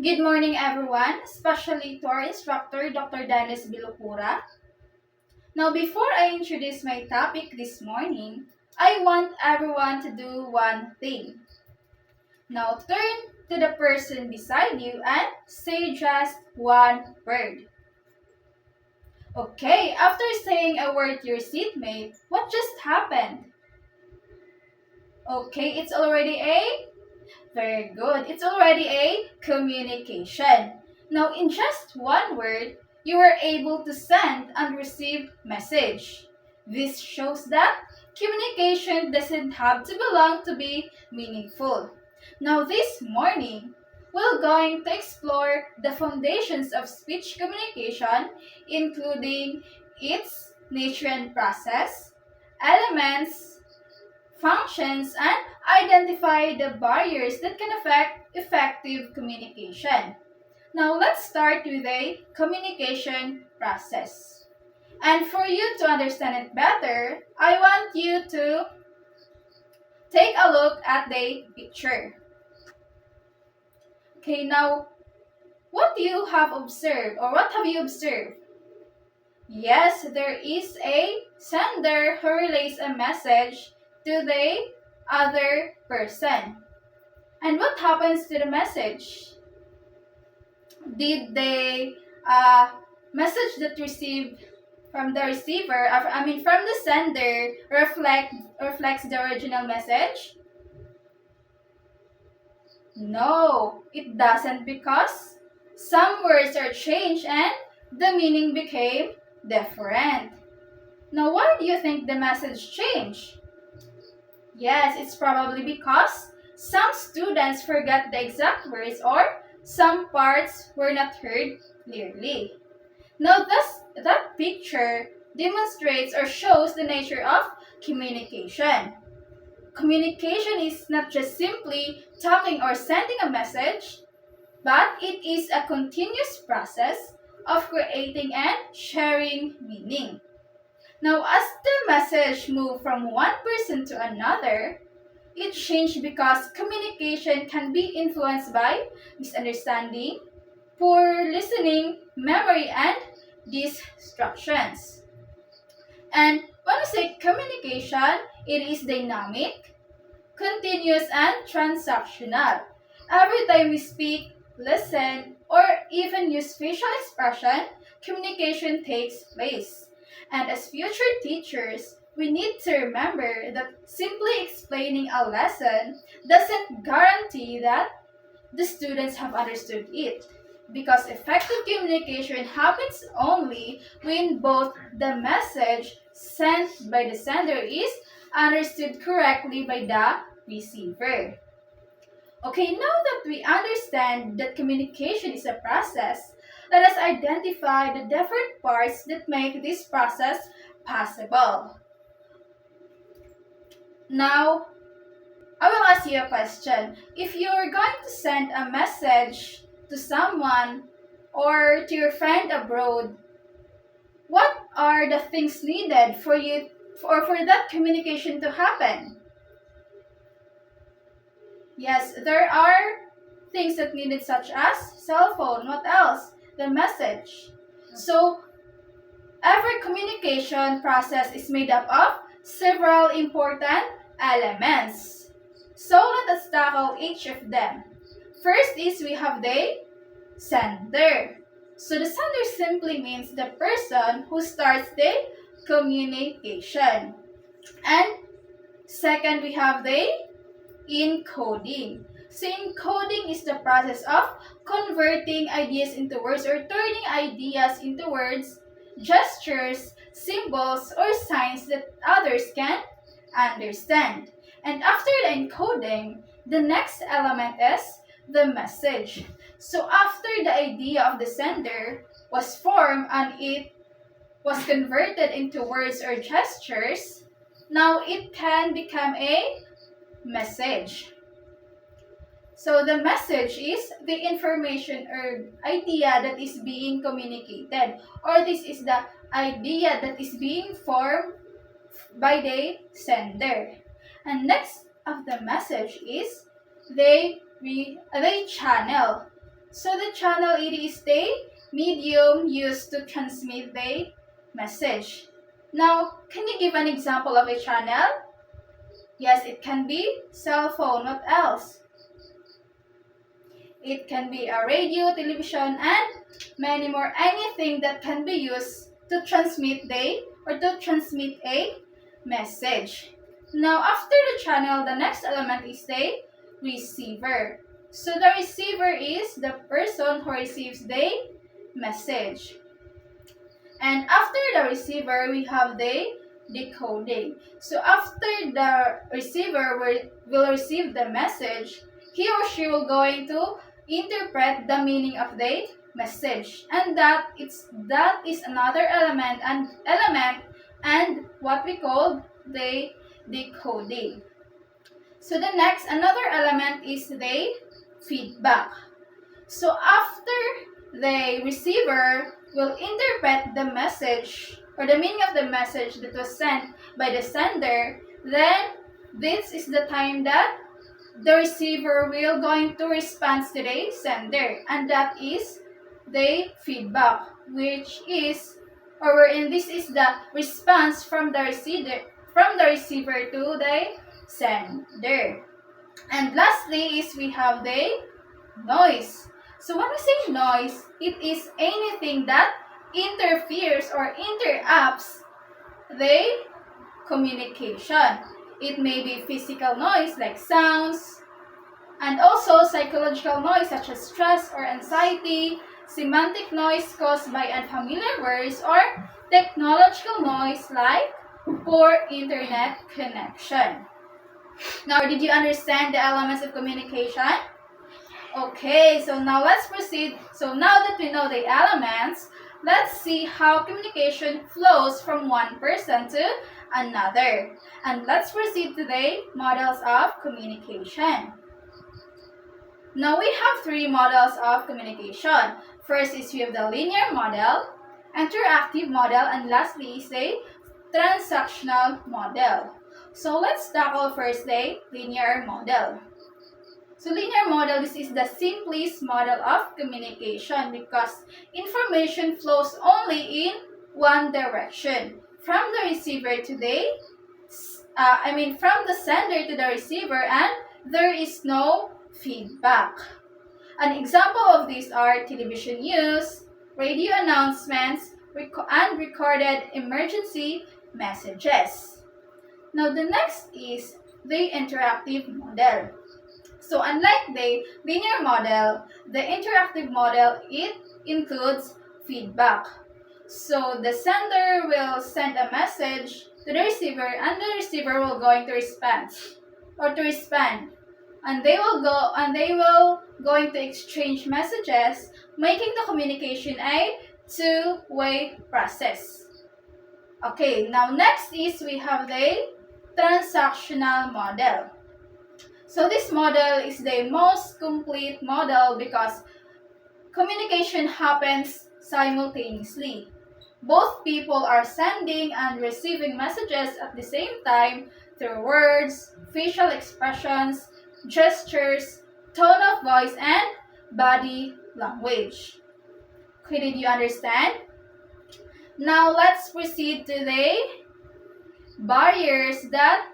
Good morning, everyone, especially to our instructor, Dr. Dennis Bilopura. Now, before I introduce my topic this morning, I want everyone to do one thing. Now, turn to the person beside you and say just one word. Okay, after saying a word to your seatmate, what just happened? Okay, it's already a very good. It's already a communication. Now, in just one word, you were able to send and receive message. This shows that communication doesn't have to belong to be meaningful. Now, this morning, we're going to explore the foundations of speech communication, including its nature and process, elements, functions, and identify the barriers that can affect effective communication. Now, let's start with a communication process. And for you to understand it better, I want you to take a look at the picture. Okay, now, what you have observed or what have you observed? Yes, there is a sender who relays a message to the other person. And what happens to the message? Did the message that received from the receiver, from the sender, reflects the original message? No, it doesn't, because some words are changed and the meaning became different. Now, why do you think the message changed? Yes, it's probably because some students forgot the exact words or some parts were not heard clearly. Now, that picture demonstrates or shows the nature of communication. Communication is not just simply talking or sending a message, but it is a continuous process of creating and sharing meaning. Now, as the message moved from one person to another, it changed because communication can be influenced by misunderstanding, poor listening, memory, and distractions. And when we say communication, it is dynamic, continuous, and transactional. Every time we speak, listen, or even use facial expression, communication takes place. And as future teachers, we need to remember that simply explaining a lesson doesn't guarantee that the students have understood it. Because effective communication happens only when both the message sent by the sender is understood correctly by the receiver. Okay, now that we understand that communication is a process, let us identify the different parts that make this process possible. Now, I will ask you a question. If you're going to send a message to someone or to your friend abroad, what are the things needed for you or for that communication to happen? Yes, there are things that needed such as cell phone. What else? The message. So, every communication process is made up of several important elements. So, let us tackle each of them. First is we have the sender. So, the sender simply means the person who starts the communication. And second, we have the encoding. So encoding is the process of converting ideas into words or turning ideas into words, gestures, symbols, or signs that others can understand. And after the encoding, the next element is the message. So after the idea of the sender was formed and it was converted into words or gestures, now it can become a message. So the message is the information or idea that is being communicated, or this is the idea that is being formed by the sender. And next of the message is they channel. So the channel it is the medium used to transmit the message. Now, can you give an example of a channel? Yes, it can be cell phone. What else? It can be a radio, television, and many more. Anything that can be used to transmit a message. Now, after the channel, the next element is the receiver. So the receiver is the person who receives the message. And after the receiver, we have the decoding. So after the receiver will receive the message, he or she will going to interpret the meaning of the message. And that is another element and what we call the decoding. So the next another element is the feedback. So after the receiver will interpret the message or the meaning of the message that was sent by the sender, then this is the time that the receiver will going to respond to the sender, and that is the feedback, which is or wherein this is the response from the receiver to the sender. And lastly is we have the noise. So when we say noise, it is anything that interferes or interrupts the communication. It may be physical noise like sounds, and also psychological noise such as stress or anxiety, semantic noise caused by unfamiliar words, or technological noise like poor internet connection. Now, did you understand the elements of communication? Okay, so now let's proceed. So now that we know the elements, let's see how communication flows from one person to another. And let's proceed to the models of communication. Now we have three models of communication. First is we have the linear model, interactive model, and lastly is a transactional model. So let's tackle first the linear model. So linear model, this is the simplest model of communication because information flows only in one direction. From the receiver to from the sender to the receiver, and there is no feedback. An example of these are television news, radio announcements, and recorded emergency messages. Now the next is the interactive model. So unlike the linear model, the interactive model, it includes feedback. So the sender will send a message to the receiver, and the receiver will going to respond. And they will going to exchange messages, making the communication a two-way process. Okay, now next is we have the transactional model. So this model is the most complete model because communication happens simultaneously. Both people are sending and receiving messages at the same time through words, facial expressions, gestures, tone of voice, and body language. Okay, did you understand? Now let's proceed to the barriers that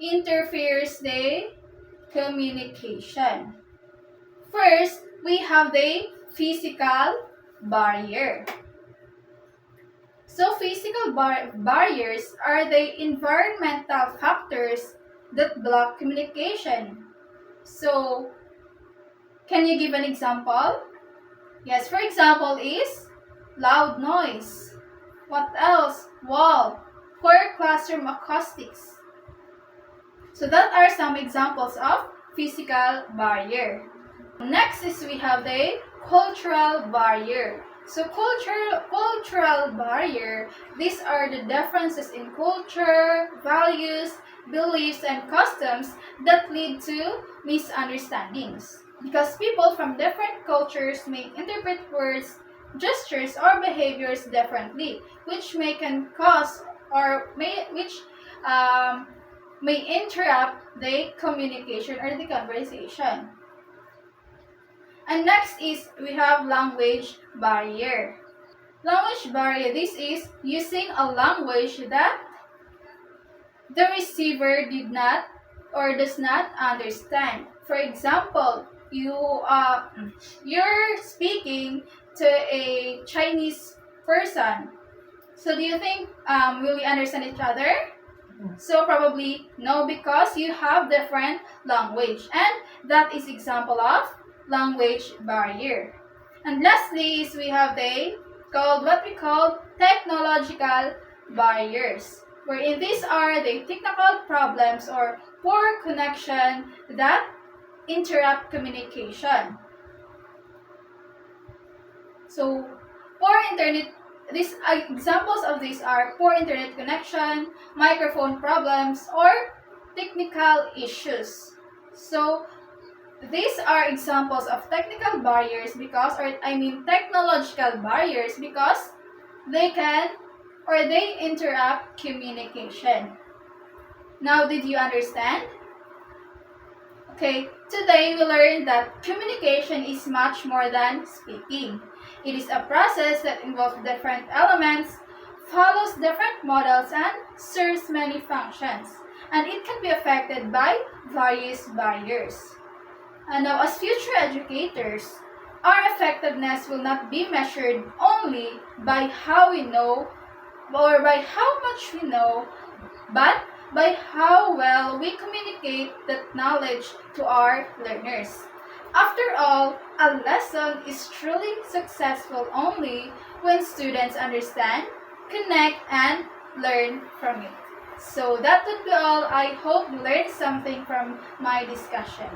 interferes the communication. First, we have the physical barrier. So physical barriers are the environmental factors that block communication. So, can you give an example? Yes, for example is loud noise. What else? Wall. Poor classroom acoustics. So that are some examples of physical barrier. Next is we have the cultural barrier. So cultural barrier, these are the differences in culture, values, beliefs, and customs that lead to misunderstandings. Because people from different cultures may interpret words, gestures, or behaviors differently, which may interrupt the communication or the conversation. And next is we have language barrier. Language barrier, this is using a language that the receiver did not or does not understand. For example, you're speaking to a Chinese person. So do you think will we understand each other? So probably no, because you have different language, and that is example of language barrier. And lastly is we have what we call technological barriers, wherein these are the technical problems or poor connection that interrupt communication. So poor internet, these examples of these are poor internet connection, microphone problems, or technical issues. So these are examples of technical barriers technological barriers because they can or they interrupt communication. Now, did you understand? Okay, today we learned that communication is much more than speaking. It is a process that involves different elements, follows different models, and serves many functions. And it can be affected by various barriers. And now, as future educators, our effectiveness will not be measured only by how we know or by how much we know, but by how well we communicate that knowledge to our learners. After all, a lesson is truly successful only when students understand, connect, and learn from it. So that would be all. I hope you learned something from my discussion.